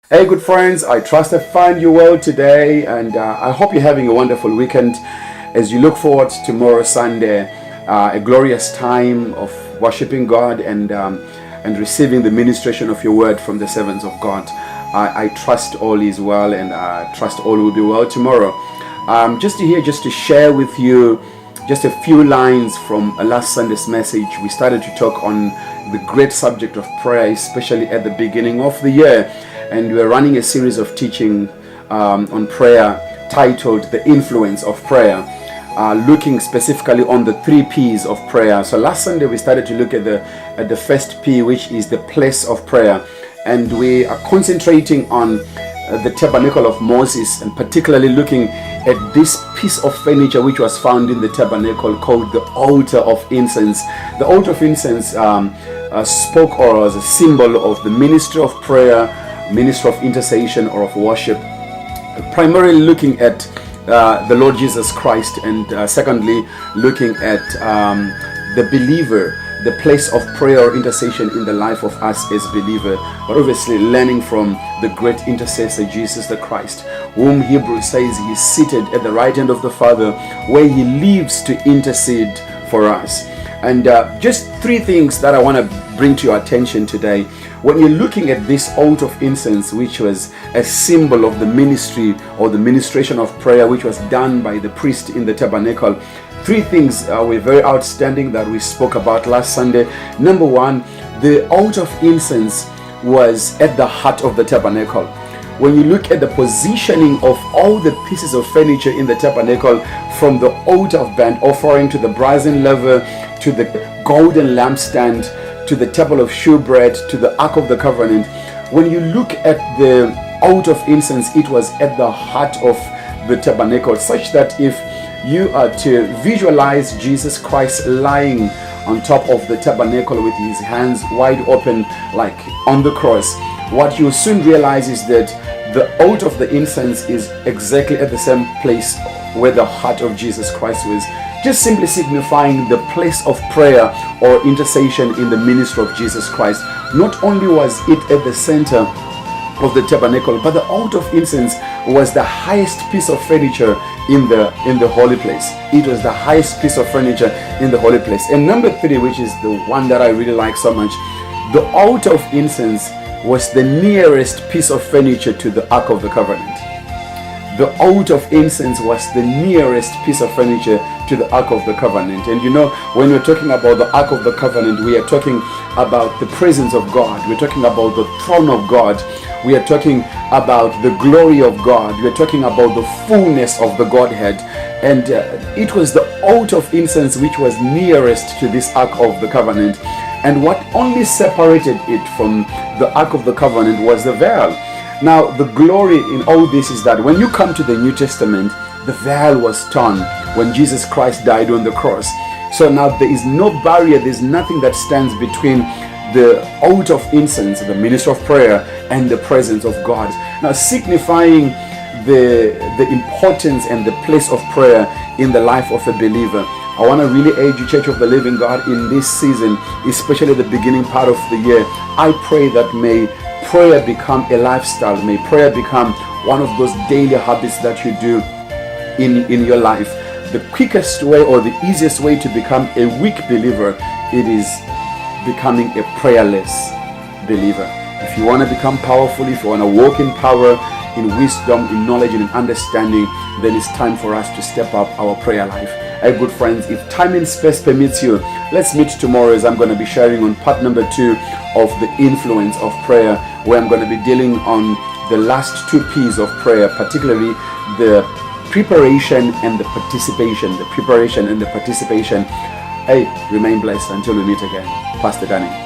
Hey, good friends, I trust I find you well today, and I hope you're having a wonderful weekend as you look forward to tomorrow, Sunday, a glorious time of worshiping God and receiving the ministration of your word from the servants of God. I trust all is well, and I trust all will be well tomorrow. Just to share with you just a few lines from last Sunday's message. We started to talk on the great subject of prayer, especially at the beginning of the year. And we're running a series of teaching on prayer titled The Influence of Prayer, looking specifically on the 3 P's of prayer. So last Sunday we started to look at the first P, which is the place of prayer. And we are concentrating on the tabernacle of Moses, and particularly looking at this piece of furniture which was found in the tabernacle called the altar of incense. The altar of incense spoke or was a symbol of the ministry of prayer, ministry of intercession or of worship, primarily looking at the Lord Jesus Christ, and secondly looking at the believer, the place of prayer or intercession in the life of us as believer, but obviously learning from the great intercessor Jesus the Christ, whom Hebrews says he is seated at the right hand of the Father, where he lives to intercede for us. And just 3 things that I want to bring to your attention today. When you're looking at this altar of incense, which was a symbol of the ministry or the ministration of prayer, which was done by the priest in the tabernacle, 3 things were very outstanding that we spoke about last Sunday. Number 1, the altar of incense was at the heart of the tabernacle. When you look at the positioning of all the pieces of furniture in the tabernacle, from the altar of burnt offering to the brazen laver to the golden lampstand to the table of shewbread to the ark of the covenant, when you look at the altar of incense, it was at the heart of the tabernacle, such that if you are to visualize Jesus Christ lying on top of the tabernacle with his hands wide open like on the cross, what you soon realize is that the altar of the incense is exactly at the same place where the heart of Jesus Christ was, just simply signifying the place of prayer or intercession in the ministry of Jesus Christ. Not only was it at the center of the tabernacle, but the altar of incense was the highest piece of furniture in the holy place. It was the highest piece of furniture in the holy place. And number 3, which is the one that I really like so much, the altar of incense was the nearest piece of furniture to the ark of the covenant. The altar of incense was the nearest piece of furniture to the ark of the covenant. And you know, when we're talking about the ark of the covenant, we are talking about the presence of God. We're talking about the throne of God. We are talking about the glory of God. We're talking about the fullness of the Godhead. And it was the altar of incense which was nearest to this ark of the covenant. And what only separated it from the ark of the covenant was the veil. Now, the glory in all this is that when you come to the New Testament, the veil was torn when Jesus Christ died on the cross. So now there is no barrier, there's nothing that stands between the altar of incense, the ministry of prayer, and the presence of God. Now, signifying the importance and the place of prayer in the life of a believer, I want to really urge you, Church of the Living God, in this season, especially the beginning part of the year, I pray that may prayer become a lifestyle. May prayer become one of those daily habits that you do in your life. The quickest way or the easiest way to become a weak believer, it is becoming a prayerless believer. If you want to become powerful, if you want to walk in power, in wisdom, in knowledge, and in understanding, then it's time for us to step up our prayer life. Hey, good friends, if time and space permits you, let's meet tomorrow as I'm going to be sharing on part number 2 of the influence of prayer, where I'm going to be dealing on the last 2 P's of prayer, particularly the preparation and the participation. The preparation and the participation. Hey, remain blessed until we meet again. Pastor Danny.